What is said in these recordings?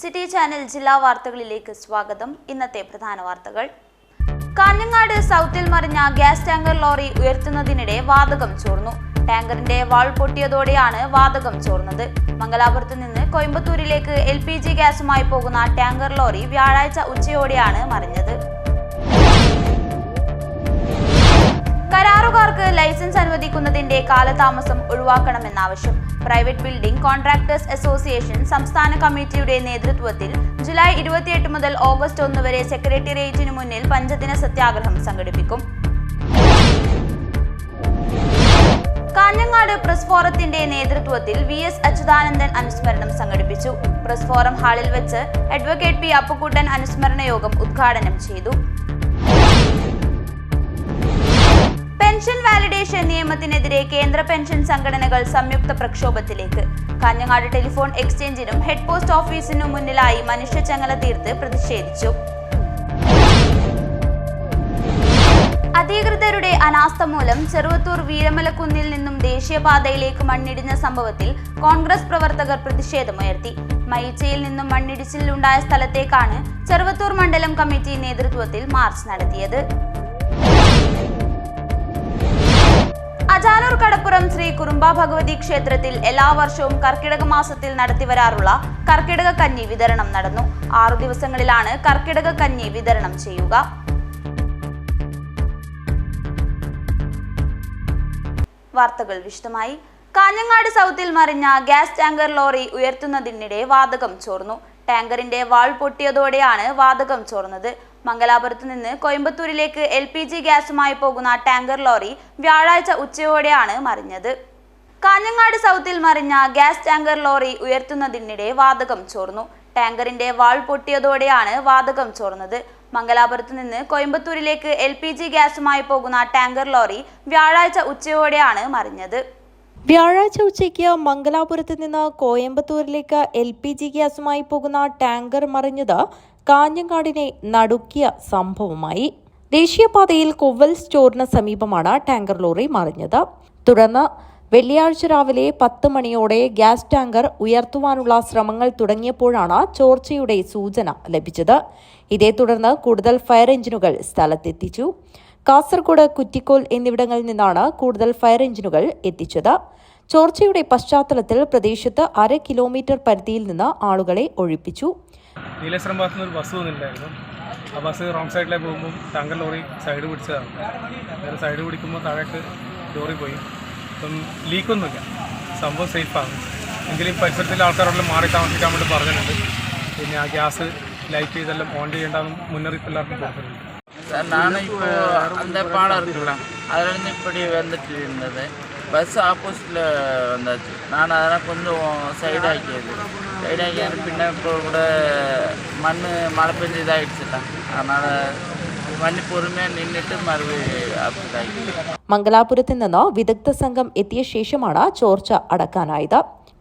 City channel ജില്ലാ വാർത്തകളിലേക്ക് സ്വാഗതം. ഇന്നത്തെ പ്രധാന വാർത്തകൾ. കാഞ്ഞങ്ങാട് സൗത്തിൽ മറിഞ്ഞ ഗ്യാസ് ടാങ്കർ ലോറി ഉയർത്തുന്നതിനിടെ വാതകം ചോർന്നു. ടാങ്കറിന്റെ വാൾ പൊട്ടിയതോടെയാണ് വാതകം ചോർന്നത്. മംഗലാപുരത്ത് നിന്ന് കോയമ്പത്തൂരിലേക്ക് LPG ഗ്യാസുമായി പോകുന്ന ടാങ്കർ ലോറി വ്യാഴാഴ്ച ഉച്ചയോടെയാണ് മറിഞ്ഞത്. കരാറുകാർക്ക് ലൈസൻസ് അനുവദിക്കുന്നതിന്റെ കാലതാമസം ഒഴിവാക്കണമെന്നാവശ്യം. പ്രൈവറ്റ് ബിൽഡിംഗ് കോൺട്രാക്ടേഴ്സ് അസോസിയേഷൻ സംസ്ഥാന കമ്മിറ്റിയുടെ നേതൃത്വത്തിൽ ജൂലൈ 28 മുതൽ ഓഗസ്റ്റ് 1 വരെ സെക്രട്ടേറിയറ്റിനു മുന്നിൽ പഞ്ചദിന സത്യാഗ്രഹം സംഘടിപ്പിക്കും. കാഞ്ഞങ്ങാട് പ്രസ് ഫോറത്തിന്റെ നേതൃത്വത്തിൽ VS അച്യുതാനന്ദൻ അനുസ്മരണം സംഘടിപ്പിച്ചു. പ്രസ് ഫോറം ഹാളിൽ വെച്ച് അഡ്വക്കേറ്റ് P അപ്പുക്കുട്ടൻ അനുസ്മരണ യോഗം ഉദ്ഘാടനം ചെയ്തു. പെൻഷൻ വാലിഡേഷൻ നിയമത്തിനെതിരെ കേന്ദ്ര പെൻഷൻ സംഘടനകൾ സംയുക്ത പ്രക്ഷോഭത്തിലേക്ക്. കാഞ്ഞങ്ങാട് ടെലിഫോൺ എക്സ്ചേഞ്ചിനും ഹെഡ് പോസ്റ്റ് ഓഫീസിനും മുന്നിലായി മനുഷ്യച്ചങ്ങല തീർത്ത് പ്രതിഷേധിച്ചു. അധികൃതരുടെ അനാസ്ഥ മൂലം ചെറുവത്തൂർ വീരമലക്കുന്നിൽ നിന്നും ദേശീയപാതയിലേക്ക് മണ്ണിടിഞ്ഞ സംഭവത്തിൽ കോൺഗ്രസ് പ്രവർത്തകർ പ്രതിഷേധമുയർത്തി. മയിച്ചയിൽ നിന്നും മണ്ണിടിച്ചിലുണ്ടായ സ്ഥലത്തേക്കാണ് ചെറുവത്തൂർ മണ്ഡലം കമ്മിറ്റി നേതൃത്വത്തിൽ മാർച്ച് നടത്തിയത്. അജാനൂർ കടപ്പുറം ശ്രീ കുറുമ്പ ഭഗവതി ക്ഷേത്രത്തിൽ എല്ലാ വർഷവും കർക്കിടക മാസത്തിൽ നടത്തിവരാറുള്ള കർക്കിടക കഞ്ഞി വിതരണം നടന്നു. 6 ദിവസങ്ങളിലാണ് കർക്കിടക കഞ്ഞി വിതരണം ചെയ്യുക. വാർത്തകൾ വിശദമായി. കാഞ്ഞങ്ങാട് സൗത്തിൽ മറിഞ്ഞ ഗ്യാസ് ടാങ്കർ ലോറി ഉയർത്തുന്നതിനിടെ വാതകം ചോർന്നു. ടാങ്കറിന്റെ വാൾ പൊട്ടിയതോടെയാണ് വാതകം ചോർന്നത്. മംഗലാപുരത്ത് നിന്ന് കോയമ്പത്തൂരിലേക്ക് LPG ഗ്യാസുമായി പോകുന്ന ടാങ്കർ ലോറി വ്യാഴാഴ്ച ഉച്ചയോടെയാണ് മറിഞ്ഞത്. കാഞ്ഞങ്ങാട് സൗത്തിൽ മറിഞ്ഞ ഗ്യാസ് ടാങ്കർ ലോറി ഉയർത്തുന്നതിനിടെ വാതകം ചോർന്നു. ടാങ്കറിന്റെ വാൾ പൊട്ടിയതോടെയാണ് വാതകം ചോർന്നത്. മംഗലാപുരത്ത് നിന്ന് കോയമ്പത്തൂരിലേക്ക് LPG ഗ്യാസുമായി പോകുന്ന ടാങ്കർ ലോറി വ്യാഴാഴ്ച ഉച്ചയോടെയാണ് മറിഞ്ഞത്. വ്യാഴാഴ്ച ഉച്ചയ്ക്ക് മംഗലാപുരത്ത് നിന്ന് കോയമ്പത്തൂരിലേക്ക് LPG ഗ്യാസുമായി പോകുന്ന ടാങ്കർ മറിഞ്ഞത് കാഞ്ഞങ്ങാടിനെ നടുക്കിയ സംഭവമായി. ദേശീയപാതയിൽ കൊവ്വൽ സ്റ്റോറിന് സമീപമാണ് ടാങ്കർ ലോറി മറിഞ്ഞത്. തുടർന്ന് വെള്ളിയാഴ്ച രാവിലെ 10 മണിയോടെ ഗ്യാസ് ടാങ്കർ ഉയർത്തുവാനുള്ള ശ്രമങ്ങൾ തുടങ്ങിയപ്പോഴാണ് ചോർച്ചയുടെ സൂചന ലഭിച്ചത്. ഇതേ തുടർന്ന് കൂടുതൽ ഫയർ എഞ്ചിനുകൾ സ്ഥലത്തെത്തിച്ചു. കാസർഗോഡ്, കുറ്റിക്കോൽ എന്നിവിടങ്ങളിൽ നിന്നാണ് കൂടുതൽ ഫയർ എഞ്ചിനുകൾ എത്തിച്ചത്. ചോർച്ചയുടെ പശ്ചാത്തലത്തിൽ പ്രദേശത്ത് 1/2 കിലോമീറ്റർ പരിധിയിൽ നിന്ന് ആളുകളെ ഒഴിപ്പിച്ചു. നീലേശ്വരം ഭാഗത്തു നിന്ന് ഒരു ബസ് വന്നിട്ടുണ്ടായിരുന്നു. ആ ബസ് റോങ് സൈഡിലേക്ക് പോകുമ്പോൾ ടാങ്കർ ലോറി സൈഡ് പിടിച്ചതാണ്. അതായത് സൈഡ് പിടിക്കുമ്പോൾ താഴേക്ക് ലോറി പോയി. ഇപ്പം ലീക്കൊന്നുമില്ല, സംഭവം സേഫാണ്. എങ്കിലും പരിസരത്തിലെ ആൾക്കാരോടെല്ലാം മാറി താമസിക്കാൻ വേണ്ടി പറഞ്ഞിട്ടുണ്ട്. പിന്നെ ആ ഗ്യാസ് ലൈറ്റ് ഇതെല്ലാം ഓൺ ചെയ്യേണ്ടെന്ന് മുന്നറിയിപ്പ് എല്ലാവർക്കും കൊടുത്തിട്ടുണ്ട്. சார், நானும் இப்போ அந்த பாடம் இருக்குல்ல, அதுலேருந்து இப்படி வந்துட்டு இருந்தது. பஸ் ஆப்போசிட்டில் வந்தாச்சு. நான் அதெல்லாம் கொஞ்சம் சைடாக்கியது பின்ன இப்போ கூட மழை பெஞ்சு இதாகிடுச்சுட்டா. அதனால் വണ്ടി പൊറുമേ നിന്നിട്ട് മറുപടി. മംഗലാപുരത്ത് നിന്ന് വിദഗ്ധ സംഘം എത്തിയ ശേഷമാണ് ചോർച്ച അടക്കാനായത്.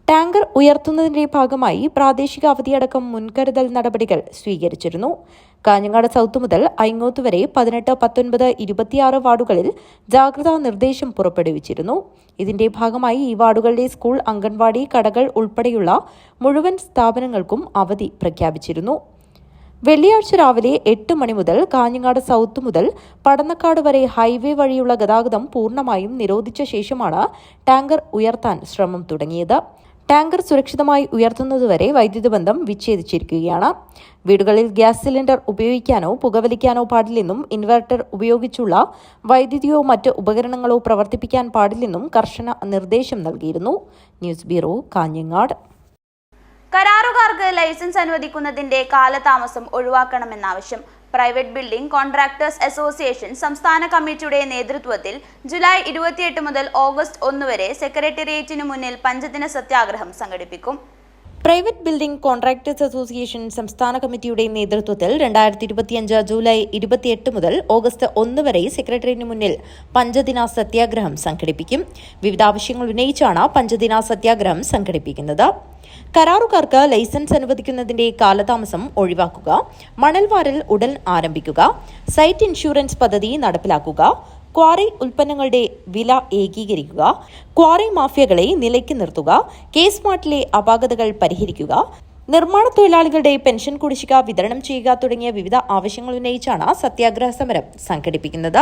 ടാങ്കർ ഉയർത്തുന്നതിന്റെ ഭാഗമായി പ്രാദേശിക അവധിയടക്കം മുൻകരുതൽ നടപടികൾ സ്വീകരിച്ചിരുന്നു. കാഞ്ഞങ്ങാട് സൗത്ത് മുതൽ ഐങ്ങോത്ത് വരെ 18, 19, 26 വാർഡുകളിൽ ജാഗ്രതാ നിർദ്ദേശം പുറപ്പെടുവിച്ചിരുന്നു. ഇതിന്റെ ഭാഗമായി ഈ വാർഡുകളിലെ സ്കൂൾ, അംഗൻവാടി, കടകൾ ഉൾപ്പെടെയുള്ള മുഴുവൻ സ്ഥാപനങ്ങൾക്കും അവധി പ്രഖ്യാപിച്ചിരുന്നു. വെള്ളിയാഴ്ച രാവിലെ 8 മണി മുതൽ കാഞ്ഞങ്ങാട് സൗത്ത് മുതൽ പടന്നക്കാട് വരെ ഹൈവേ വഴിയുള്ള ഗതാഗതം പൂർണ്ണമായും നിരോധിച്ച ശേഷമാണ് ടാങ്കർ ഉയർത്താൻ ശ്രമം തുടങ്ങിയത്. ടാങ്കർ സുരക്ഷിതമായി ഉയർത്തുന്നതുവരെ വൈദ്യുതി ബന്ധം വിച്ഛേദിച്ചിരിക്കുകയാണ്. വീടുകളിൽ ഗ്യാസ് സിലിണ്ടർ ഉപയോഗിക്കാനോ പുകവലിക്കാനോ പാടില്ലെന്നും ഇൻവെർട്ടർ ഉപയോഗിച്ചുള്ള വൈദ്യുതിയോ മറ്റ് ഉപകരണങ്ങളോ പ്രവർത്തിപ്പിക്കാൻ പാടില്ലെന്നും കർശന നിർദ്ദേശം നൽകിയിരുന്നു. News bureau, Kanhangad. കരാറുകാർക്ക് ലൈസൻസ് അനുവദിക്കുന്നതിന്റെ കാലതാമസം ഒഴിവാക്കണമെന്നാവശ്യം. പ്രൈവറ്റ് ബിൽഡിംഗ് കോൺട്രാക്ടേഴ്സ് അസോസിയേഷൻ സംസ്ഥാന കമ്മിറ്റിയുടെ നേതൃത്വത്തിൽ ജൂലൈ 28 മുതൽ ഓഗസ്റ്റ് 1 വരെ സെക്രട്ടേറിയറ്റിനു മുന്നിൽ പഞ്ചദിന സത്യാഗ്രഹം സംഘടിപ്പിക്കും. പ്രൈവറ്റ് ബിൽഡിംഗ് കോൺട്രാക്ടേഴ്സ് അസോസിയേഷൻ സംസ്ഥാന കമ്മിറ്റിയുടെ നേതൃത്വത്തിൽ 2025 ജൂലൈ 28 മുതൽ ഓഗസ്റ്റ് 1 വരെ സെക്രട്ടേറിയറ്റിന് മുന്നിൽ പഞ്ചദിന സത്യാഗ്രഹം സംഘടിപ്പിക്കും. വിവിധ ആവശ്യങ്ങൾ ഉന്നയിച്ചാണ് പഞ്ചദിന സത്യാഗ്രഹം സംഘടിപ്പിക്കുന്നത്. കരാറുകാർക്ക് ലൈസൻസ് അനുവദിക്കുന്നതിന്റെ കാലതാമസം ഒഴിവാക്കുക, മണൽവാരൽ ഉടൻ ആരംഭിക്കുക, സൈറ്റ് ഇൻഷുറൻസ് പദ്ധതി നടപ്പിലാക്കുക, ക്വാറി ഉൽപ്പന്നങ്ങളുടെ വില ഏകീകരിക്കുക, ക്വാറി മാഫിയകളെ നിലയ്ക്ക് നിർത്തുക, കെ സ്മാർട്ടിലെ അപാകതകൾ പരിഹരിക്കുക, നിർമ്മാണ തൊഴിലാളികളുടെ പെൻഷൻ കുടിശ്ശിക വിതരണം ചെയ്യുക തുടങ്ങിയ വിവിധ ആവശ്യങ്ങൾ ഉന്നയിച്ചാണ് സത്യാഗ്രഹ സമരം സംഘടിപ്പിക്കുന്നത്.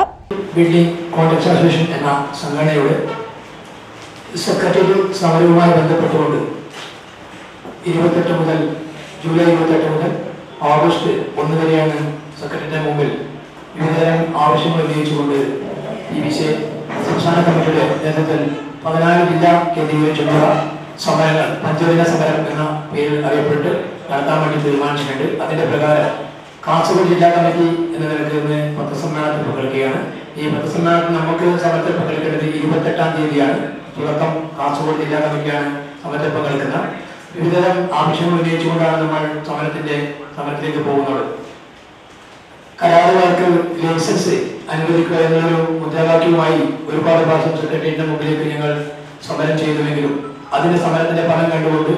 ബിൽഡിംഗ് കോൺട്രാക്ട് അസോസിയേഷൻ എന്ന സംഘടനയുടെ സെക്രട്ടേറിയറ്റ് സമരവുമായി ബന്ധപ്പെട്ടുകൊണ്ട് 28 മുതൽ ജൂലൈ 28 മുതൽ ഓഗസ്റ്റ് 1 വരെയാണ് സെക്രട്ടറിയുടെ മുമ്പിൽ വിവിധതരം ആവശ്യങ്ങൾ ഉന്നയിച്ചുകൊണ്ട് PBC സംസ്ഥാന കമ്മിറ്റിയുടെ നേതൃത്വത്തിൽ 14 ജില്ല കേന്ദ്രീകരിച്ചുള്ള സമരങ്ങൾ പഞ്ചദിന സമരം എന്ന പേരിൽ അറിയപ്പെട്ട് നടത്താൻ വേണ്ടി തീരുമാനിച്ചിട്ടുണ്ട്. അതിന്റെ പ്രകാരം കാസർഗോഡ് ജില്ലാ കമ്മിറ്റി എന്ന നിലയ്ക്ക് ഇന്ന് പത്രസമ്മേളനത്തിൽ പങ്കെടുക്കുകയാണ്. ഈ പത്രസമ്മേളനത്തിൽ നമുക്ക് സമരത്തിൽ പങ്കെടുക്കേണ്ടത് 28-ാം തീയതിയാണ്. തുടക്കം കാസർഗോഡ് ജില്ലാ കമ്മിറ്റിയാണ് സമരത്തിൽ പങ്കെടുക്കുന്നത്. വിവിധതരം ആവശ്യങ്ങൾ ഉന്നയിച്ചുകൊണ്ടാണ് നമ്മൾ സമരത്തിലേക്ക് പോകുന്നത്. കരാറുകാർക്ക് ലൈസൻസ് അനുവദിക്കുക എന്നൊരു മുദ്രാവാക്യവുമായി ഒരുപാട് പ്രാവശ്യം സെക്രട്ടേറിയറ്റിന്റെ മുമ്പിലേക്ക് ഞങ്ങൾ സമരം ചെയ്തുവെങ്കിലും അതിന്റെ സമരത്തിന്റെ ഫലം കണ്ടുകൊണ്ട്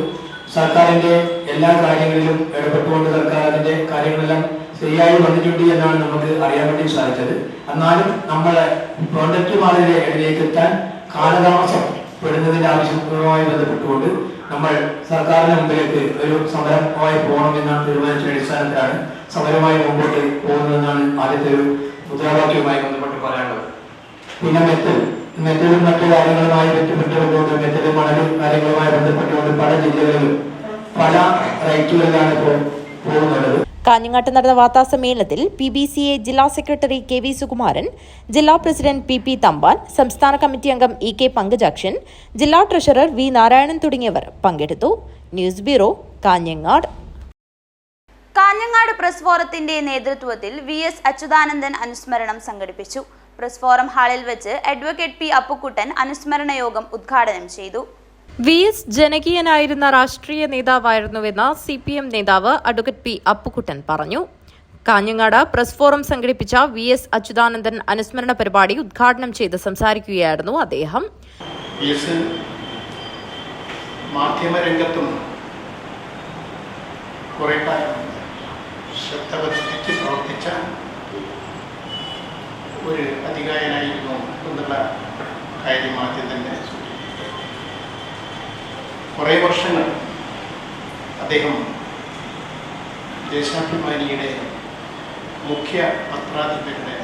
സർക്കാരിന്റെ എല്ലാ കാര്യങ്ങളിലും ഇടപെട്ടുകൊണ്ട് സർക്കാർ അതിന്റെ കാര്യങ്ങളെല്ലാം ശരിയായി വന്നിട്ടുണ്ട് എന്നാണ് നമുക്ക് അറിയാൻ വേണ്ടി സാധിച്ചത്. എന്നാലും നമ്മളെ പ്രോഡക്റ്റുമാരുടെ ഇടയിലേക്ക് എത്താൻ കാലതാമസം പെടുന്നതിന്റെ ആവശ്യങ്ങളുമായി ബന്ധപ്പെട്ടുകൊണ്ട് നമ്മൾ സർക്കാരിന്റെ മുമ്പിലേക്ക് ഒരു സമരമായി പോകണമെന്ന തീരുമാനിച്ച അടിസ്ഥാനത്തിലാണ് സമരമായി മുമ്പോട്ട് പോകുന്നതെന്നാണ് ആദ്യത്തെ ഒരു മുദ്രാവാക്യവുമായി ബന്ധപ്പെട്ട് പറയാനുള്ളത്. പിന്നെ മെറ്റലും മറ്റു കാര്യങ്ങളുമായി ബന്ധപ്പെട്ടുകൊണ്ട് മെറ്റലും മണലും കാര്യങ്ങളുമായി ബന്ധപ്പെട്ടുകൊണ്ട് പല ജില്ലകളിലും പല റൈറ്റുകളിലാണ് ഇപ്പോൾ പോകുന്നത്. കാഞ്ഞങ്ങാട്ട് നടന്ന വാർത്താസമ്മേളനത്തിൽ PBCA ജില്ലാ സെക്രട്ടറി KV സുകുമാരൻ, ജില്ലാ പ്രസിഡന്റ് PP തമ്പാൻ, സംസ്ഥാന കമ്മിറ്റി അംഗം EK പങ്കജാക്ഷൻ, ജില്ലാ ട്രഷറർ V നാരായണൻ തുടങ്ങിയവർ പങ്കെടുത്തു. News bureau, Kanhangad. Kanhangad press ഫോറത്തിന്റെ നേതൃത്വത്തിൽ VS അച്യുതാനന്ദൻ അനുസ്മരണം സംഘടിപ്പിച്ചു. പ്രസ് ഫോറം ഹാളിൽ വെച്ച് അഡ്വക്കേറ്റ് P അപ്പുക്കുട്ടൻ അനുസ്മരണ യോഗം ഉദ്ഘാടനം ചെയ്തു. VS ജനകീയനായിരുന്ന രാഷ്ട്രീയ നേതാവായിരുന്നുവെന്ന് CPM നേതാവ് അഡ്വക്കേറ്റ് P അപ്പുക്കുട്ടൻ പറഞ്ഞു. കാഞ്ഞങ്ങാട് പ്രസ് ഫോറം സംഘടിപ്പിച്ച VS അച്യുതാനന്ദൻ അനുസ്മരണ പരിപാടി ഉദ്ഘാടനം ചെയ്ത് സംസാരിക്കുകയായിരുന്നു അദ്ദേഹം. മാധ്യമരംഗത്തും കുറെ കാലം ശ്രദ്ധ പതിപ്പിച്ച് പ്രവർത്തിച്ച ഒരു അധികായനായിരുന്നു എന്നുള്ള കാര്യം ആദ്യം തന്നെ കുറേ വർഷങ്ങൾ അദ്ദേഹം ദേശാഭിമാനിയുടെ മുഖ്യ പത്രാധിപരുടെ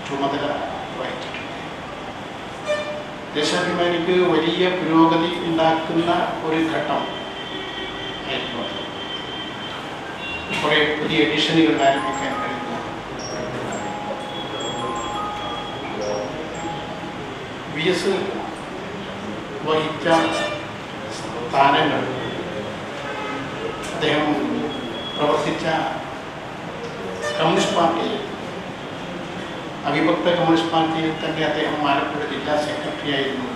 ചുമതല വഹിച്ചിട്ടുണ്ട്. ദേശാഭിമാനിക്ക് വലിയ പുരോഗതി ഉണ്ടാക്കുന്ന ഒരു ഘട്ടം ആയിരുന്നു അത്. കുറേ പുതിയ എഡിഷനുകൾ ആരംഭിക്കാൻ കഴിഞ്ഞു. VS വഹിച്ച സ്ഥാനങ്ങൾ, അദ്ദേഹം പ്രവർത്തിച്ച കമ്മ്യൂണിസ്റ്റ് പാർട്ടിയിൽ, അവിഭക്ത കമ്മ്യൂണിസ്റ്റ് പാർട്ടിയിൽ തന്നെ അദ്ദേഹം ആലപ്പുഴ ജില്ലാ സെക്രട്ടറി ആയിരുന്നു.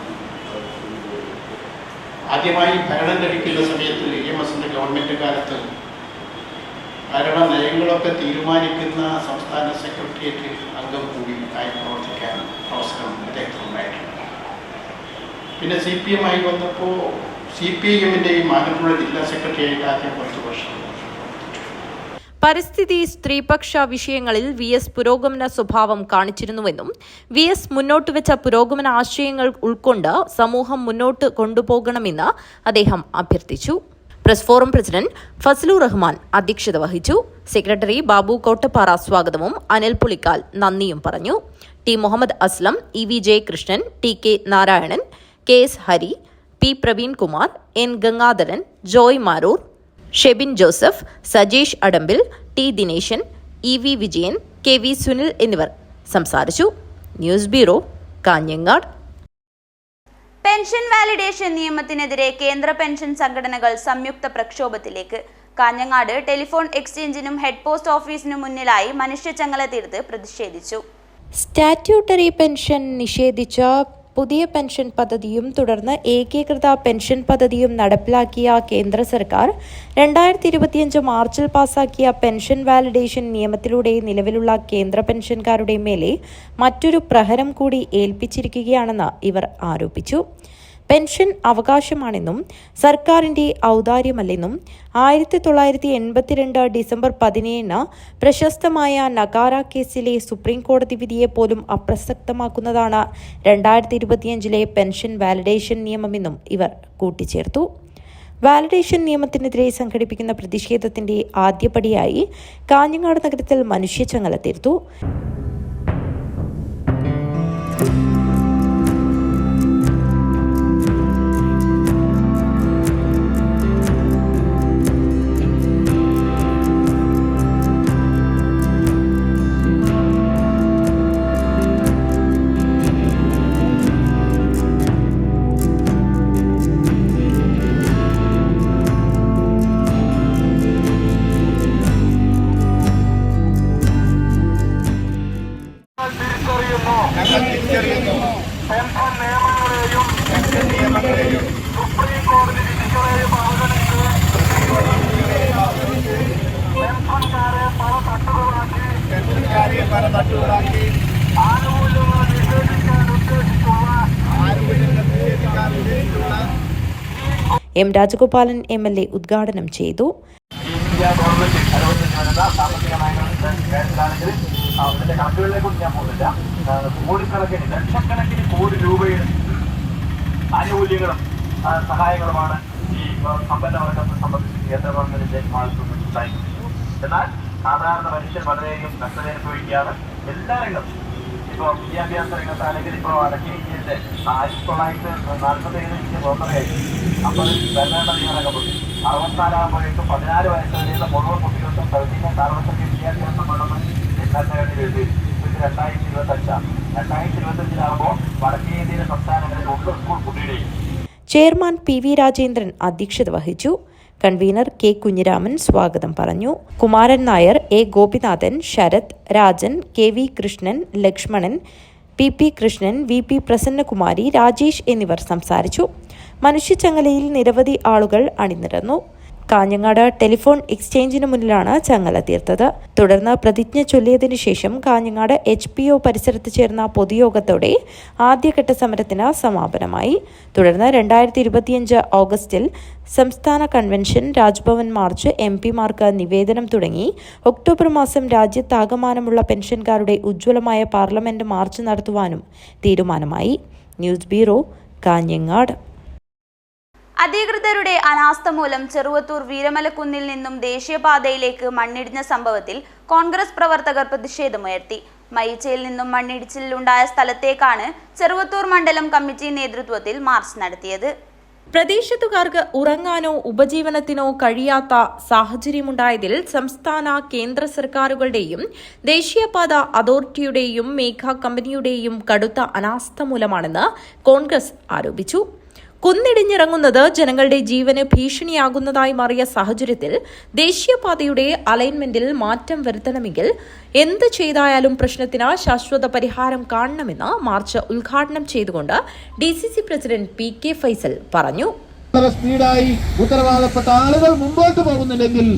ആദ്യമായി ഭരണം ലഭിക്കുന്ന സമയത്ത് EMSന്റെ ഗവൺമെൻറ് കാലത്ത് ഭരണ നയങ്ങളൊക്കെ തീരുമാനിക്കുന്ന സംസ്ഥാന സെക്രട്ടേറിയറ്റ് അംഗം കൂടി ആയി പ്രവർത്തിക്കാൻ അവസരം അദ്ദേഹത്തിനുണ്ടായിട്ടുണ്ട്. പിന്നെ CPM ആയി വന്നപ്പോൾ CPIMന്റെയും ആലപ്പുഴ ജില്ലാ സെക്രട്ടറി ആയിട്ട് ആദ്യം 10 വർഷം. പരിസ്ഥിതി, സ്ത്രീപക്ഷ വിഷയങ്ങളിൽ VS പുരോഗമന സ്വഭാവം കാണിച്ചിരുന്നുവെന്നും VS മുന്നോട്ടുവെച്ച പുരോഗമന ആശയങ്ങൾ ഉൾക്കൊണ്ട് സമൂഹം മുന്നോട്ട് കൊണ്ടുപോകണമെന്ന് അദ്ദേഹം അഭ്യർത്ഥിച്ചു. Press forum president Fazlur Rahman അധ്യക്ഷത വഹിച്ചു. സെക്രട്ടറി ബാബു കോട്ടപ്പാറ സ്വാഗതവും അനിൽ പുളിക്കാൽ നന്ദിയും പറഞ്ഞു. T Muhammad Aslam, EV Jayakrishnan, TK Narayanan, KS Hari, P Praveenkumar, N Gangadharan, Joy Maroor, Shebin Joseph, Sajesh Adambil, T Dineshan, EV Vijayan, KV Sunil എന്നിവർ സംസാരിച്ചു. News bureau, Kanhangad. Pension validation നിയമത്തിനെതിരെ കേന്ദ്ര പെൻഷൻ സംഘടനകൾ സംയുക്ത പ്രക്ഷോഭത്തിലേക്ക്. കാഞ്ഞങ്ങാട് ടെലിഫോൺ എക്സ്ചേഞ്ചിനും ഹെഡ് പോസ്റ്റ് ഓഫീസിനും മുന്നിലായി മനുഷ്യച്ചങ്ങല തീർത്ത് പ്രതിഷേധിച്ചു. സ്റ്റാറ്റ്യൂട്ടറി പെൻഷൻ നിഷേധിച്ച പുതിയ പെൻഷൻ പദ്ധതിയും തുടർന്ന് ഏകീകൃത പെൻഷൻ പദ്ധതിയും നടപ്പിലാക്കിയ കേന്ദ്ര സർക്കാർ 2025 മാർച്ചിൽ പാസാക്കിയ പെൻഷൻ വാലിഡേഷൻ നിയമത്തിലൂടെ നിലവിലുള്ള കേന്ദ്ര പെൻഷൻകാരുടെ മേലെ മറ്റൊരു പ്രഹരം കൂടി ഏൽപ്പിച്ചിരിക്കുകയാണെന്ന് ഇവർ ആരോപിച്ചു. പെൻഷൻ അവകാശമാണെന്നും സർക്കാരിന്റെ ഔദാര്യമല്ലെന്നും 1982 ഡിസംബർ 17 പ്രശസ്തമായ നഗാര കേസിലെ സുപ്രീം കോടതി വിധിയെ പോലും അപ്രസക്തമാക്കുന്നതാണ് 2025 പെൻഷൻ വാലിഡേഷൻ നിയമമെന്നും ഇവർ കൂട്ടിച്ചേർത്തു. വാലിഡേഷൻ നിയമത്തിനെതിരെ സംഘടിപ്പിക്കുന്ന പ്രതിഷേധത്തിന്റെ ആദ്യപടിയായി കാഞ്ഞങ്ങാട് നഗരത്തിൽ മനുഷ്യച്ചങ്ങല തീർത്തു. നിയമങ്ങളെയും സുപ്രീം കോടതി വിധികളെയും അവഗണിച്ച് പെൻഷൻകാരെ പല തട്ടുകളാക്കി ആനുകൂല്യങ്ങൾ നിഷേധിക്കാൻ ഉദ്ദേശിച്ചുള്ള എം രാജഗോപാലൻ MLA ഉദ്ഘാടനം ചെയ്തു. ഇന്ത്യ ഗവൺമെന്റ് അനുവദിച്ചിരുന്ന സാമ്പത്തിക നയങ്ങളിൽ അതിന്റെ കണക്കുകളിലേക്കൊന്നും ഞാൻ പോകുന്നില്ല. കോടിക്കണക്കിന് ലക്ഷക്കണക്കിന് കോടി രൂപയുടെ ആനുകൂല്യങ്ങളും സഹായങ്ങളുമാണ് ഈ സമ്പന്ന വർഗത്തെ സംബന്ധിച്ച് കേന്ദ്ര ഗവൺമെന്റിന്റെ ഭാഗത്തു നിന്ന് ഉണ്ടായിരിക്കുന്നത്. എന്നാൽ സാധാരണ മനുഷ്യർ വളരെയധികം കഷ്ടതയനുഭവിക്കുകയാണ്. എല്ലാ രംഗത്തും ഇപ്പോൾ വിദ്യാഭ്യാസ രംഗത്ത് അല്ലെങ്കിൽ ഇപ്പോൾ അടക്കി ഇന്ത്യന്റെ 1947 പ്രോസറയായി അപ്പോൾ ഭരണഘടന നിയമനകപ്പെട്ടു. 64ആകുമ്പോഴേക്കും 14 വയസ്സ് വരെയുള്ള മുഴുവൻ കുട്ടികൾക്കും സൗജന്യ സാർവത്രിക വിദ്യാഭ്യാസം വേണമെന്ന് ഭരണഘടനയിൽ എഴുതി. ഇത് 2025 2025 വടക്കേ ഇന്ത്യയിലെ സംസ്ഥാനങ്ങളിൽ ഉള്ള സ്കൂൾ കുട്ടികളെയും. ചെയർമാൻ PV രാജേന്ദ്രൻ അധ്യക്ഷത വഹിച്ചു. കൺവീനർ K കുഞ്ഞിരാമൻ സ്വാഗതം പറഞ്ഞു. Kumaran Nair, A Gopinathan, Sarath, Rajan, KV Krishnan, Lakshmanan, PP Krishnan, VP Prasannakumari, Rajesh എന്നിവർ സംസാരിച്ചു. മനുഷ്യച്ചങ്ങലയിൽ നിരവധി ആളുകൾ അണിനിരന്നു. കാഞ്ഞങ്ങാട് ടെലിഫോൺ എക്സ്ചേഞ്ചിന് മുന്നിലാണ് ചങ്ങല തീർത്തത്. തുടർന്ന് പ്രതിജ്ഞ ചൊല്ലിയതിനു ശേഷം കാഞ്ഞങ്ങാട് HPO പരിസരത്ത് ചേർന്ന പൊതുയോഗത്തോടെ ആദ്യഘട്ട സമരത്തിന് സമാപനമായി. തുടർന്ന് 2025 ഓഗസ്റ്റിൽ സംസ്ഥാന കൺവെൻഷൻ, രാജ്ഭവൻ മാർച്ച്, MP-മാർക്ക് നിവേദനം തുടങ്ങി ഒക്ടോബർ മാസം രാജ്യത്താകമാനമുള്ള പെൻഷൻകാരുടെ ഉജ്ജ്വലമായ പാർലമെന്റ് മാർച്ച് നടത്തുവാനും തീരുമാനമായി. News bureau, Kanhangad. അധികൃതരുടെ അനാസ്ഥ മൂലം ചെറുവത്തൂർ വീരമലക്കുന്നിൽ നിന്നും ദേശീയപാതയിലേക്ക് മണ്ണിടിഞ്ഞ സംഭവത്തിൽ കോൺഗ്രസ് പ്രവർത്തകർ പ്രതിഷേധമുയർത്തി. മയിച്ചയിൽ നിന്നും മണ്ണിടിച്ചിലുണ്ടായ സ്ഥലത്തേക്കാണ് ചെറുവത്തൂർ മണ്ഡലം കമ്മിറ്റി നേതൃത്വത്തിൽ മാർച്ച് നടത്തിയത്. പ്രദേശത്തുകാർക്ക് ഉറങ്ങാനോ ഉപജീവനത്തിനോ കഴിയാത്ത സാഹചര്യമുണ്ടായതിൽ സംസ്ഥാന കേന്ദ്ര സർക്കാരുകളുടെയും ദേശീയപാത അതോറിറ്റിയുടെയും മേഘ കമ്പനിയുടെയും കടുത്ത അനാസ്ഥ മൂലമാണെന്ന് കോൺഗ്രസ് ആരോപിച്ചു. കുന്നിടിഞ്ഞിറങ്ങുന്നത് ജനങ്ങളുടെ ജീവന് ഭീഷണിയാകുന്നതായി മാറിയ സാഹചര്യത്തിൽ ദേശീയപാതയുടെ അലൈൻമെന്റിൽ മാറ്റം വരുത്തണമെങ്കിൽ എന്ത് ചെയ്തായാലും പ്രശ്നത്തിന് ശാശ്വത പരിഹാരം കാണണമെന്ന് മാർച്ച് ഉദ്ഘാടനം ചെയ്തുകൊണ്ട് DCC പ്രസിഡന്റ് PK ഫൈസൽ പറഞ്ഞു. സ്പീഡായി ഉത്തരവാദപ്പെട്ട ആളുകൾ മുമ്പോട്ട് പോകുന്നില്ലെങ്കിൽ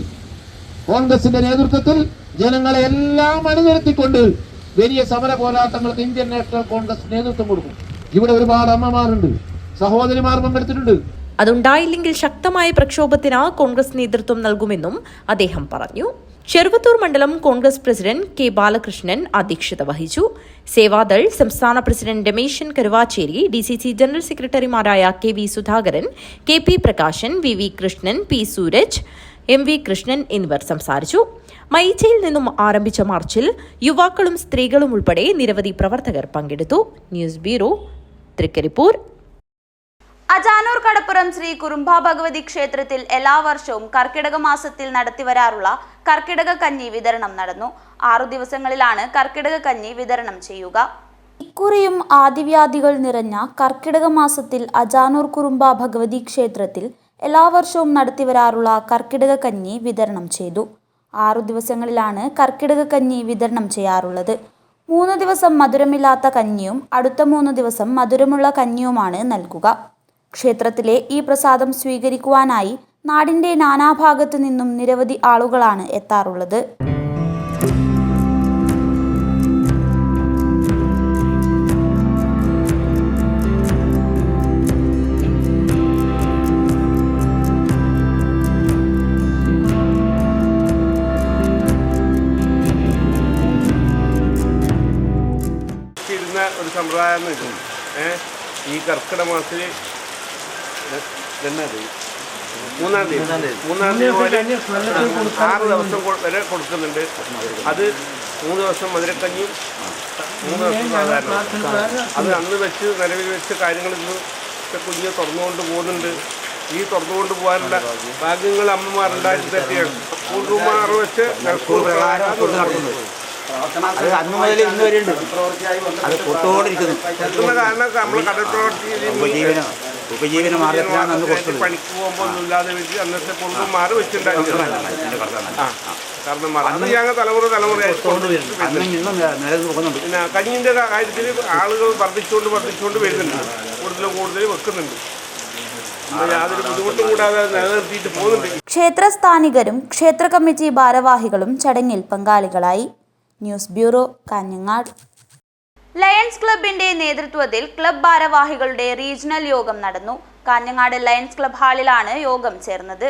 കോൺഗ്രസിന്റെ നേതൃത്വത്തിൽ ജനങ്ങളെ എല്ലാം അണിനിരത്തിക്കൊണ്ട് വലിയ സമര പോരാട്ടങ്ങൾക്ക് ഇന്ത്യൻ നാഷണൽ കോൺഗ്രസ് നേതൃത്വം കൊടുക്കും. ഇവിടെ ഒരുപാട് അമ്മമാരുണ്ട്, സഹോദരിമാർ പങ്കെടുത്തിട്ടുണ്ട്. അതുണ്ടായില്ലെങ്കിൽ ശക്തമായ പ്രക്ഷോഭത്തിന് കോൺഗ്രസ് നേതൃത്വം നൽകുമെന്നും അദ്ദേഹം പറഞ്ഞു. ചെറുവത്തൂർ മണ്ഡലം കോൺഗ്രസ് പ്രസിഡന്റ് K ബാലകൃഷ്ണൻ അധ്യക്ഷത വഹിച്ചു. സേവാദൾ സംസ്ഥാന president Ramesan Karuvacheri, DCC general സെക്രട്ടറിമാരായ KV Sudhakaran, KP Prakashan, VV Krishnan, P Sooraj, MV Krishnan എന്നിവർ സംസാരിച്ചു. മയിച്ചയിൽ നിന്നും ആരംഭിച്ച മാർച്ചിൽ യുവാക്കളും സ്ത്രീകളും ഉൾപ്പെടെ നിരവധി പ്രവർത്തകർ പങ്കെടുത്തു. News bureau, Trikaripur. അജാനൂർ കടപ്പുറം ശ്രീ കുറുമ്പ ഭഗവതി ക്ഷേത്രത്തിൽ എല്ലാ വർഷവും കർക്കിടക മാസത്തിൽ നടത്തിവരാറുള്ള കർക്കിടക കഞ്ഞി വിതരണം നടന്നു. 6 ദിവസങ്ങളിലാണ് കർക്കിടക കഞ്ഞി വിതരണം ചെയ്യുക. ഇക്കുറിയും ആദിവ്യാധികൾ നിറഞ്ഞ കർക്കിടക മാസത്തിൽ അജാനൂർ കുറുമ്പ ഭഗവതി ക്ഷേത്രത്തിൽ എല്ലാ വർഷവും നടത്തിവരാറുള്ള കർക്കിടക കഞ്ഞി വിതരണം ചെയ്തു. 6 ദിവസങ്ങളിലാണ് കർക്കിടക കഞ്ഞി വിതരണം ചെയ്യാറുള്ളത്. 3 ദിവസം മധുരമില്ലാത്ത കഞ്ഞിയും അടുത്ത 3 ദിവസം മധുരമുള്ള കഞ്ഞിയുമാണ് നൽകുക. ക്ഷേത്രത്തിലെ ഈ പ്രസാദം സ്വീകരിക്കുവാനായി നാടിന്റെ നാനാഭാഗത്തു നിന്നും നിരവധി ആളുകളാണ് എത്താറുള്ളത്. ഒരു സമ്പ്രദായം ഈ കർക്കിടക മാസത്തിൽ മൂന്നാം തീയതി മുതൽ 6 ദിവസം വരെ കൊടുക്കുന്നുണ്ട്. അത് 3 ദിവസം മധുരക്കഞ്ഞിയും 3 ദിവസം സാധാരണ. അത് അന്ന് വെച്ച് നിലവിൽ വെച്ച് കാര്യങ്ങൾ ഇന്ന് കുഞ്ഞ് തുറന്നുകൊണ്ട് പോകുന്നുണ്ട്. ഈ തുറന്നുകൊണ്ട് പോകാനുള്ള ഭാഗ്യങ്ങൾ അമ്മമാരുണ്ടാക്കി തന്നെയാണ്. സ്കൂൾമാർ വെച്ച് അന്ന് മുതൽ ഇന്ന് വരെ ഉണ്ട്. അത് കൊടുത്തുകൊണ്ടിരിക്കുന്നു. കാരണം നമ്മൾ കടൽ പ്രവർത്തി ഉപജീവന മാർഗത്തിലാണ് അന്ന് കൊടുത്തത്. പണിക്ക് പോകുമ്പോൾ ഒന്നുമില്ലാതെ വെച്ച് അന്നത്തെ കുടുംബന്മാർ വെച്ചിട്ടുണ്ടായിരുന്നു. കാരണം അന്ന് ഞങ്ങൾ തലമുറയായി പിന്നെ കഞ്ഞിൻ്റെ കാര്യത്തിൽ ആളുകൾ വർദ്ധിച്ചുകൊണ്ട് വരുന്നുണ്ട്. കൂടുതൽ വെക്കുന്നുണ്ട്. യാതൊരു ബുദ്ധിമുട്ടും കൂടാതെ നിലനിർത്തിയിട്ട് പോകുന്നുണ്ട്. ക്ഷേത്രസ്ഥാനികരും ക്ഷേത്ര കമ്മിറ്റി ഭാരവാഹികളും ചടങ്ങിൽ പങ്കാളികളായി. News bureau, Kanhangad. ലയൺസ് ക്ലബിന്റെ നേതൃത്വത്തിൽ ക്ലബ് ഭാരവാഹികളുടെ റീജിയണൽ യോഗം നടന്നു. കാഞ്ഞങ്ങാട് ലയൺസ് ക്ലബ് ഹാളിലാണ് യോഗം ചേർന്നത്.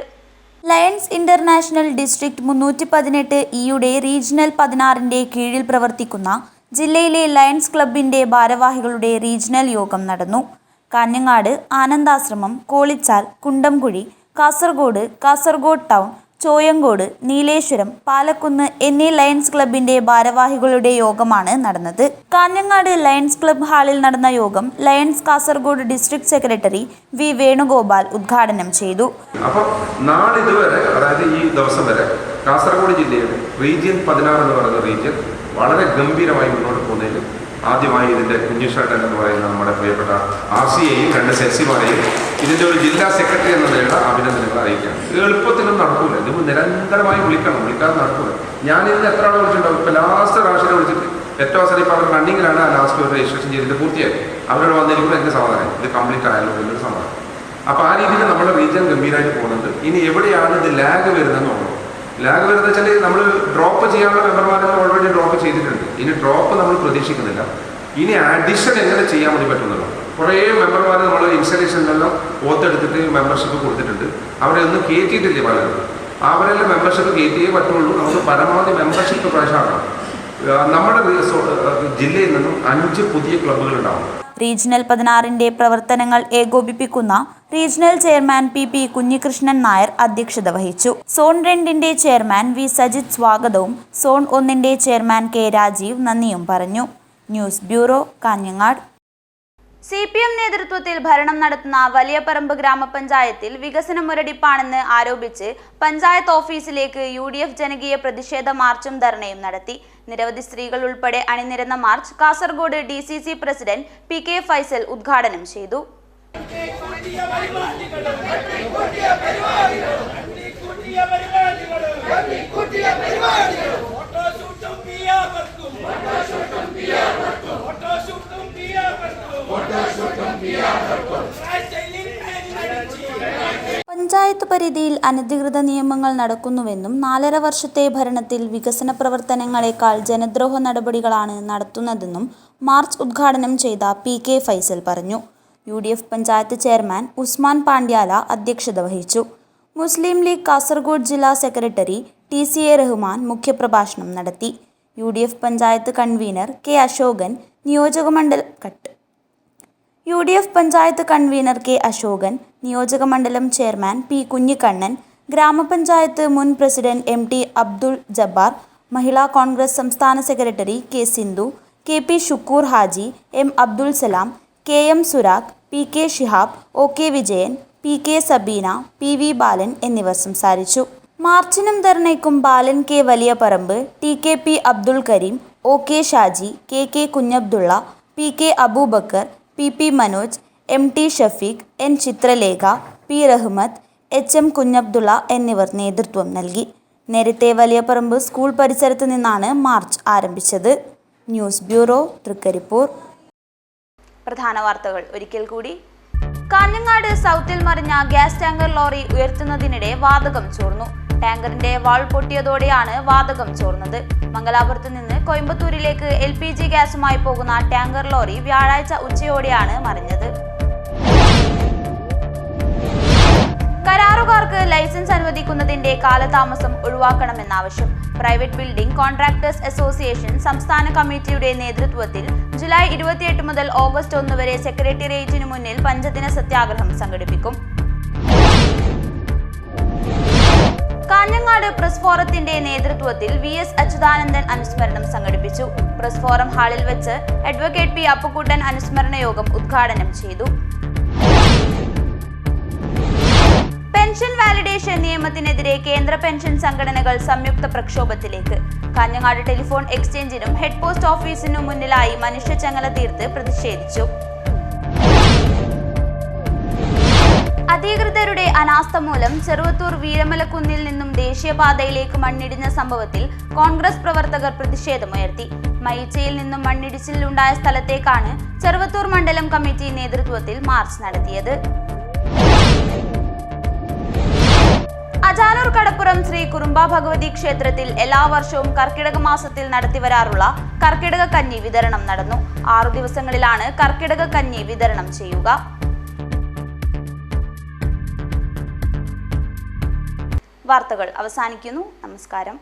ലയൺസ് ഇന്റർനാഷണൽ ഡിസ്ട്രിക്ട് 318 ഇയുടെ റീജിയണൽ 16ന്റെ കീഴിൽ പ്രവർത്തിക്കുന്ന ജില്ലയിലെ ലയൺസ് ക്ലബിന്റെ ഭാരവാഹികളുടെ റീജിയണൽ യോഗം നടന്നു. കാഞ്ഞങ്ങാട്, ആനന്ദാശ്രമം, കോളിച്ചാൽ, കുണ്ടംകുഴി, കാസർഗോഡ് ടൗൺ, ചോയങ്കോട്, നീലേശ്വരം, പാലക്കുന്ന് എന്നീ ലയൺസ് ക്ലബിന്റെ ഭാരവാഹികളുടെ യോഗമാണ് നടന്നത്. കാഞ്ഞങ്ങാട് ലയൺസ് ക്ലബ് ഹാളിൽ നടന്ന യോഗം Lions Kasaragod district secretary V Venugopal ഉദ്ഘാടനം ചെയ്തു. അപ്പോൾ നാളിതുവരെ, അതായത് ഈ ദിവസം വരെ കാസർഗോഡ് ജില്ലയിൽ റീജിയൻ 16 എന്ന് പറയുന്ന റീജിയൻ വളരെ ഗംഭീരമായി മുന്നോട്ട് പോകുന്നതിൽ ആദ്യമായി ഇതിൻ്റെ കുഞ്ഞുഷേട്ടൻ എന്ന് പറയുന്ന നമ്മുടെ പ്രിയപ്പെട്ട RCയെയും 2 സെൽസിമാരെയും ഇതിൻ്റെ ഒരു ജില്ലാ സെക്രട്ടറി എന്ന നിലയുടെ അഭിനന്ദനങ്ങൾ അറിയിക്കുകയാണ്. എളുപ്പത്തിലൊന്നും നടക്കൂല. ഇത് നിരന്തരമായി വിളിക്കാതെ നടക്കൂല. ഞാനിതിന് എത്ര ആളെ വിളിച്ചിട്ടുണ്ടാവും. ഇപ്പോൾ ലാസ്റ്റ് പ്രാവശ്യം വിളിച്ചിട്ട് ഏറ്റവും അവസാനം ഇപ്പോൾ അവർ റണ്ണിങ്ങിലാണ്. ലാസ്റ്റ് ഒരു രജിസ്ട്രേഷൻ ചെയ്തിട്ട് പൂർത്തിയായി. അവരോട് വന്നിരിക്കുമ്പോൾ എനിക്ക് സമാധാനം, ഇത് കംപ്ലീറ്റ് ആയാലും എന്നൊരു സമാധാനം. അപ്പോൾ ആ രീതിയിൽ നമ്മുടെ റീജിയൻ ഗംഭീരമായിട്ട് പോകുന്നുണ്ട്. ഇനി എവിടെയാണ് ഇത് ലാഗ് വരുന്നതെന്ന് നോക്കണം. ലാഗ് വരുന്നത് വെച്ചാൽ നമ്മൾ ഡ്രോപ്പ് ചെയ്യാനുള്ള മെമ്പർമാരെല്ലാം ഓൾറെഡി ഡ്രോപ്പ് ചെയ്തിട്ടുണ്ട്. ഇനി ഡ്രോപ്പ് നമ്മൾ പ്രതീക്ഷിക്കുന്നില്ല. ഇനി അഡീഷൻ എങ്ങനെ ചെയ്യാൻ വേണ്ടി പറ്റുന്നല്ലോ. കുറേ മെമ്പർമാർ നമ്മൾ ഇൻസ്റ്റലേഷനിലെല്ലാം ഓത്തെടുത്തിട്ട് മെമ്പർഷിപ്പ് കൊടുത്തിട്ടുണ്ട്. അവരെ ഒന്നും കയറ്റിയിട്ടില്ലേ പലരും. അവരെല്ലാം മെമ്പർഷിപ്പ് കയറ്റിയേ പറ്റുള്ളൂ. നമുക്ക് പരമാവധി മെമ്പർഷിപ്പ് പ്രവേശനമാക്കണം. നമ്മുടെ ജില്ലയിൽ നിന്നും 5 പുതിയ ക്ലബ്ബുകൾ ഉണ്ടാവും. റീജിയണൽ 16ന്റെ പ്രവർത്തനങ്ങൾ ഏകോപിപ്പിക്കുന്ന regional chairman PP Kunhikrishnan Nair അധ്യക്ഷത വഹിച്ചു. സോൺ 2ന്റെ ചെയർമാൻ V സജിത് സ്വാഗതവും സോൺ 1ന്റെ ചെയർമാൻ K രാജീവ് നന്ദിയും പറഞ്ഞു. News bureau, Kanhangad. CPM നേതൃത്വത്തിൽ ഭരണം നടത്തുന്ന വലിയപറമ്പ് ഗ്രാമപഞ്ചായത്തിൽ വികസന മുരടിപ്പാണെന്ന് ആരോപിച്ച് പഞ്ചായത്ത് ഓഫീസിലേക്ക് UDF ജനകീയ പ്രതിഷേധ മാർച്ചും ധർണയും നടത്തി. നിരവധി സ്ത്രീകൾ ഉൾപ്പെടെ അണിനിരന്ന march Kasaragod DCC president PK Faisal ഉദ്ഘാടനം ചെയ്തു. പഞ്ചായത്ത് പരിധിയിൽ അനധികൃത നിയമങ്ങൾ നടക്കുന്നുവെന്നും 4.5 വർഷത്തെ ഭരണത്തിൽ വികസന പ്രവർത്തനങ്ങളെക്കാൾ ജനദ്രോഹ നടപടികളാണ് നടത്തുന്നതെന്നും മാർച്ച് ഉദ്ഘാടനം ചെയ്ത PK ഫൈസൽ പറഞ്ഞു. UDF പഞ്ചായത്ത് ചെയർമാൻ ഉസ്മാൻ പാണ്ഡ്യാല അധ്യക്ഷത വഹിച്ചു. മുസ്ലിം ലീഗ് കാസർഗോഡ് ജില്ലാ സെക്രട്ടറി TCA റഹ്മാൻ മുഖ്യപ്രഭാഷണം നടത്തി. UDF panchayat convener K Ashokan, UDF panchayat convener K Ashokan, നിയോജകമണ്ഡലം ചെയർമാൻ P കുഞ്ഞിക്കണ്ണൻ, ഗ്രാമപഞ്ചായത്ത് മുൻ പ്രസിഡന്റ് MT അബ്ദുൾ ജബ്ബാർ, മഹിളാ കോൺഗ്രസ് സംസ്ഥാന secretary K Sindhu, KP Shukkoor Haji, M Abdul Salam, KM Surakh, PK Shihab, OK Vijayan, PK Sabeena, PV Balan എന്നിവർ സംസാരിച്ചു. മാർച്ചിനും ധർണയ്ക്കും ബാലൻ K Valiyaparamba, TKP Abdul Kareem, OK Shaji, KK Kunhabdulla, PK Abubakar, PP Manoj, MT Shafeeq, N Chitralekha, P റഹ്മത്ത്, HM Kunhabdulla എന്നിവർ നേതൃത്വം നൽകി. നേരത്തെ വലിയപറമ്പ് സ്കൂൾ പരിസരത്ത് നിന്നാണ് മാർച്ച് ആരംഭിച്ചത്. News bureau, Trikaripur. പ്രധാന വാർത്തകൾ ഒരിക്കൽ കൂടി. കാഞ്ഞങ്ങാട് സൗത്തിൽ മറിഞ്ഞ ഗ്യാസ് ടാങ്കർ ലോറി ഉയർത്തുന്നതിനിടെ വാതകം ചോർന്നു. ടാങ്കറിന്റെ വാൾ പൊട്ടിയതോടെയാണ് വാതകം ചോർന്നത്. മംഗലാപുരത്ത് നിന്ന് കോയമ്പത്തൂരിലേക്ക് LPG ഗ്യാസുമായി പോകുന്ന ടാങ്കർ ലോറി വ്യാഴാഴ്ച ഉച്ചയോടെയാണ് മറിഞ്ഞത്. കരാറുകാർക്ക് ലൈസൻസ് അനുവദിക്കുന്നതിന്റെ കാലതാമസം ഒഴിവാക്കണമെന്നാവശ്യം. പ്രൈവറ്റ് ബിൽഡിംഗ് കോൺട്രാക്ടേഴ്സ് അസോസിയേഷൻ സംസ്ഥാന കമ്മിറ്റിയുടെ നേതൃത്വത്തിൽ ജൂലൈ 28 മുതൽ ഓഗസ്റ്റ് 1 വരെ സെക്രട്ടേറിയറ്റിനു മുന്നിൽ 5 ദിന സത്യാഗ്രഹം സംഘടിപ്പിക്കും. കാഞ്ഞങ്ങാട് പ്രസ് ഫോറത്തിന്റെ നേതൃത്വത്തിൽ VS അച്യുതാനന്ദൻ അനുസ്മരണം സംഘടിപ്പിച്ചു. പ്രസ് ഫോറം ഹാളിൽ വെച്ച് അഡ്വക്കേറ്റ് P അപ്പുക്കുട്ടൻ അനുസ്മരണ യോഗം ഉദ്ഘാടനം ചെയ്തു. പെൻഷൻ വാലിഡേഷൻ നിയമത്തിനെതിരെ കേന്ദ്ര പെൻഷൻ സംഘടനകൾ സംയുക്ത പ്രക്ഷോഭത്തിലേക്ക്. കാഞ്ഞങ്ങാട് ടെലിഫോൺ എക്സ്ചേഞ്ചിനും ഹെഡ് പോസ്റ്റ് ഓഫീസിനും മുന്നിലായി മനുഷ്യച്ചങ്ങല തീർത്ത് പ്രതിഷേധിച്ചു. അധികൃതരുടെ അനാസ്ഥ മൂലം ചെറുവത്തൂർ വീരമലക്കുന്നിൽ നിന്നും ദേശീയപാതയിലേക്ക് മണ്ണിടിഞ്ഞ സംഭവത്തിൽ കോൺഗ്രസ് പ്രവർത്തകർ പ്രതിഷേധമുയർത്തി. മയിച്ചയിൽ നിന്നും മണ്ണിടിച്ചിലുണ്ടായ സ്ഥലത്തേക്കാണ് ചെറുവത്തൂർ മണ്ഡലം കമ്മിറ്റി നേതൃത്വത്തിൽ മാർച്ച് നടത്തിയത്. അജാനൂർ കടപ്പുറം ശ്രീ കുറുമ്പ ഭഗവതി ക്ഷേത്രത്തിൽ എല്ലാ വർഷവും കർക്കിടക മാസത്തിൽ നടത്തിവരാറുള്ള കർക്കിടക കഞ്ഞി വിതരണം നടന്നു. 6 ദിവസങ്ങളിലാണ് കർക്കിടക കഞ്ഞി വിതരണം ചെയ്യുക. വാർത്തകൾ അവസാനിക്കുന്നു. നമസ്കാരം.